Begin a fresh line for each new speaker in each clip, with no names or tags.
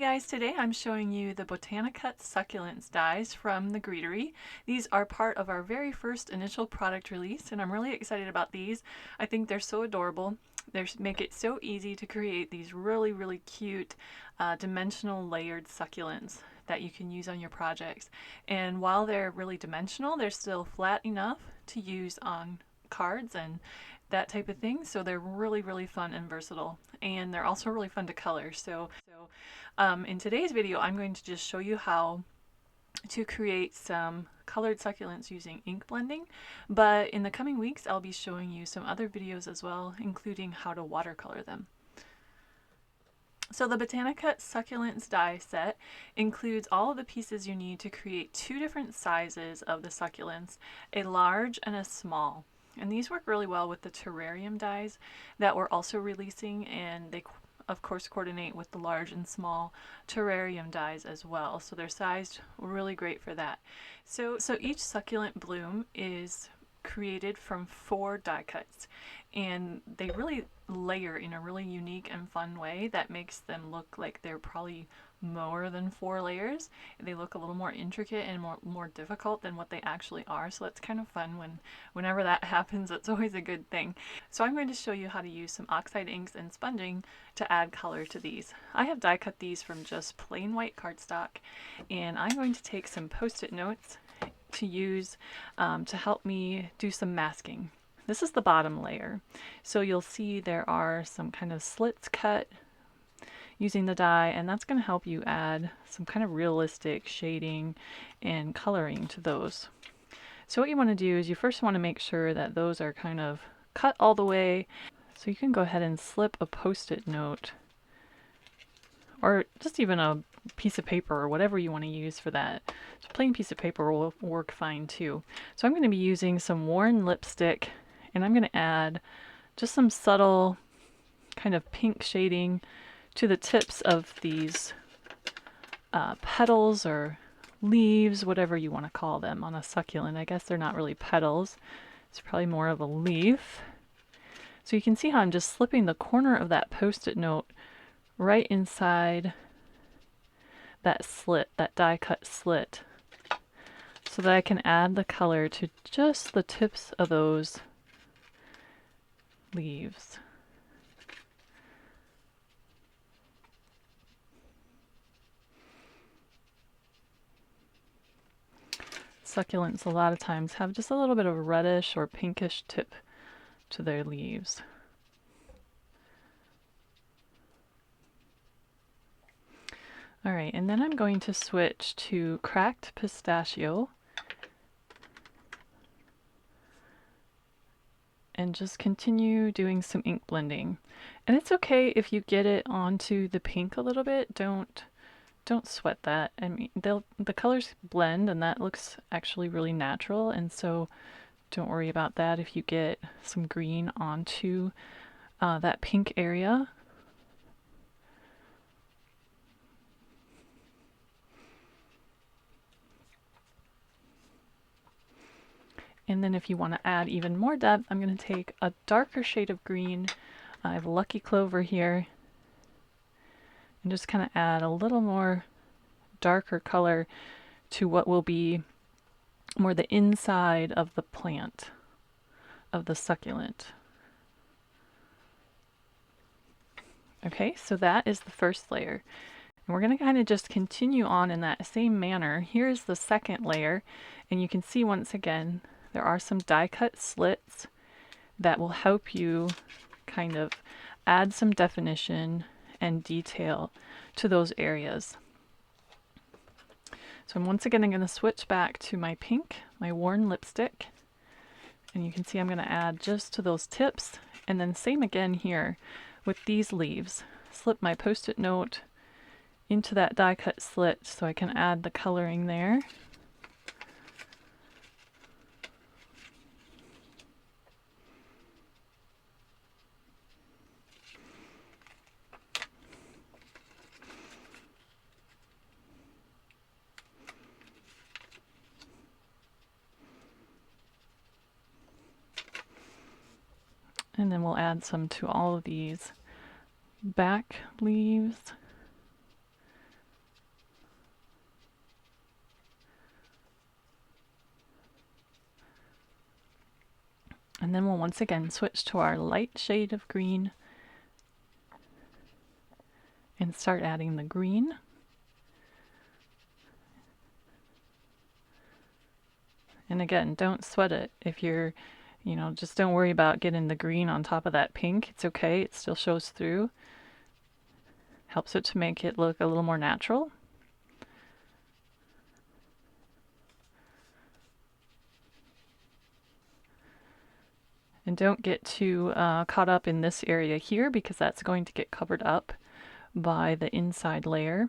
guys, today I'm showing you the BotaniCuts Succulents dies from the Greetery. These are part of our very first initial product release and I'm really excited about these. I think they're so adorable. They make it so easy to create these really cute dimensional layered succulents that you can use on your projects. And while they're really dimensional, they're still flat enough to use on cards and that type of thing. So they're really fun and versatile, and they're also really fun to color. So in today's video, I'm going to just show you how to create some colored succulents using ink blending, but in the coming weeks I'll be showing you some other videos as well, including how to watercolor them. So the BotaniCuts Succulents die set includes all of the pieces you need to create two different sizes of the succulents, a large and a small. And these work really well with the terrarium dies that we're also releasing, and they of course coordinate with the large and small terrarium dies as well. So they're sized really great for that. So each succulent bloom is created from 4 die cuts, and they really layer in a really unique and fun way that makes them look like they're probably more than 4 layers. They look a little more intricate and more difficult than what they actually are, so that's kind of fun. Whenever that happens, it's always a good thing. So I'm going to show you how to use some oxide inks and sponging to add color to these. I have die cut these from just plain white cardstock, and I'm going to take some post-it notes to use to help me do some masking. This is the bottom layer, so you'll see there are some kind of slits cut using the die, and that's going to help you add some kind of realistic shading and coloring to those. So what you want to do is you first want to make sure that those are kind of cut all the way. So you can go ahead and slip a post-it note, or just even a piece of paper or whatever you want to use for that. So plain piece of paper will work fine too. So I'm going to be using some worn lipstick, and I'm going to add just some subtle kind of pink shading to the tips of these petals or leaves, whatever you want to call them on a succulent. I guess they're not really petals. It's probably more of a leaf. So you can see how I'm just slipping the corner of that post-it note right inside that slit, that die cut slit, so that I can add the color to just the tips of those leaves. Succulents a lot of times have just a little bit of a reddish or pinkish tip to their leaves. Alright, and then I'm going to switch to cracked pistachio and just continue doing some ink blending. And it's okay if you get it onto the pink a little bit. Don't sweat that. I mean, the colors blend, and that looks actually really natural, and so don't worry about that if you get some green onto that pink area. And then if you want to add even more depth, I'm going to take a darker shade of green. I have Lucky Clover here, and just kind of add a little more darker color to what will be more the inside of the plant, of the succulent. Okay, so that is the first layer. And we're going to kind of just continue on in that same manner. Here's the second layer, and you can see once again there are some die cut slits that will help you kind of add some definition and detail to those areas. So once again, I'm going to switch back to my pink, my worn lipstick, and you can see I'm going to add just to those tips, and then same again here with these leaves. Slip my post-it note into that die cut slit so I can add the coloring there. And then we'll add some to all of these back leaves. And then we'll once again switch to our light shade of green and start adding the green. And again, don't sweat it. If you're, just don't worry about getting the green on top of that pink. It's okay. It still shows through. Helps it to make it look a little more natural. And don't get too caught up in this area here because that's going to get covered up by the inside layer.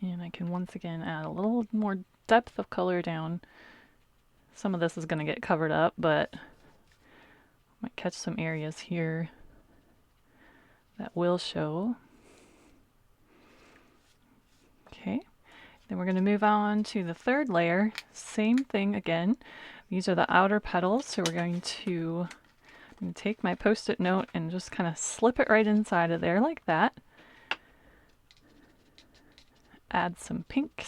And I can once again add a little more depth of color down. Some of this is going to get covered up, but might catch some areas here that will show. Okay, then we're going to move on to the third layer. Same thing again. These are the outer petals, so I'm going to take my Post-it note and just kind of slip it right inside of there like that. Add some pink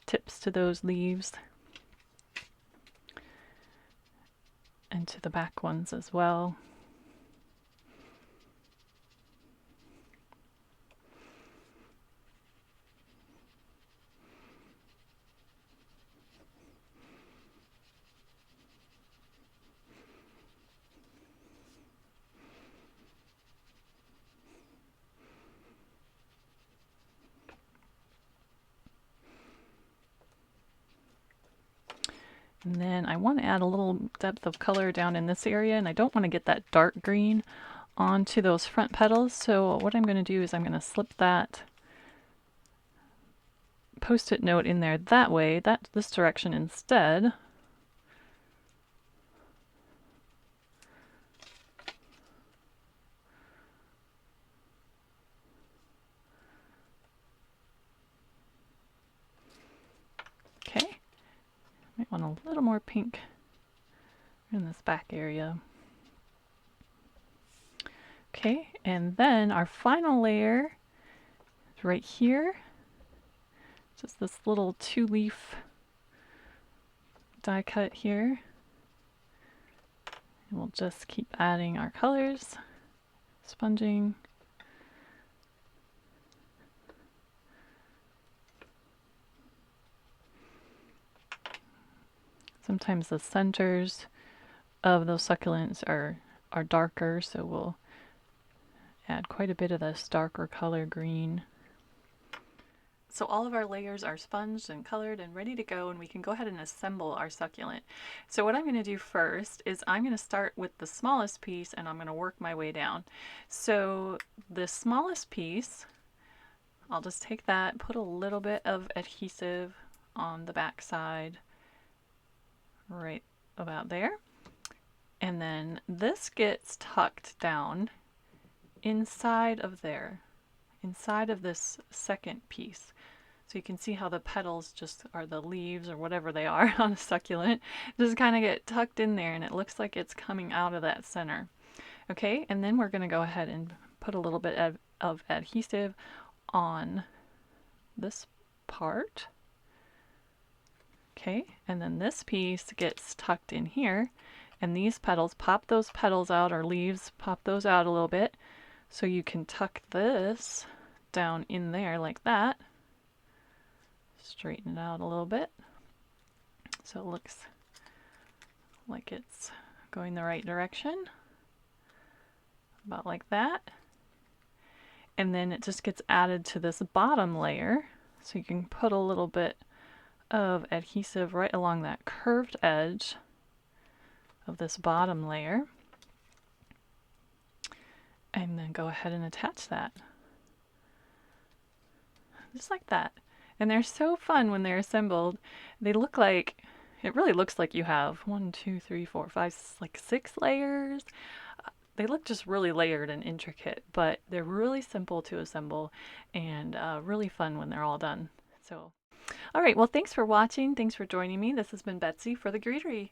tips to those leaves and to the back ones as well. And then I want to add a little depth of color down in this area, and I don't want to get that dark green onto those front petals. So what I'm going to do is I'm going to slip that Post-it note in there that way, this direction instead. Okay. Might want a little more pink in this back area. Okay, and then our final layer is right here. Just this little 2-leaf die cut here. And we'll just keep adding our colors, sponging. Sometimes the centers of those succulents are darker, so we'll add quite a bit of this darker color green. So all of our layers are sponged and colored and ready to go, and we can go ahead and assemble our succulent. So what I'm going to do first is I'm going to start with the smallest piece and I'm going to work my way down. So the smallest piece, I'll just take that, put a little bit of adhesive on the back side, right about there. And then this gets tucked down inside of there, inside of this second piece. So you can see how the petals just are the leaves or whatever they are on a succulent, just kind of get tucked in there, and it looks like it's coming out of that center. Okay, and then we're going to go ahead and put a little bit of adhesive on this part. Okay, and then this piece gets tucked in here, and these petals, pop those petals out, or leaves, pop those out a little bit, so you can tuck this down in there like that. Straighten it out a little bit so it looks like it's going the right direction, about like that. And then it just gets added to this bottom layer, so you can put a little bit of adhesive right along that curved edge of this bottom layer, and then go ahead and attach that just like that. And they're so fun when they're assembled. They look like, it really looks like you have 1, 2, 3, 4, 5, like 6 layers. They look just really layered and intricate, but they're really simple to assemble and really fun when they're all done. So, all right, well, thanks for watching. Thanks for joining me. This has been Betsy for the Greetery.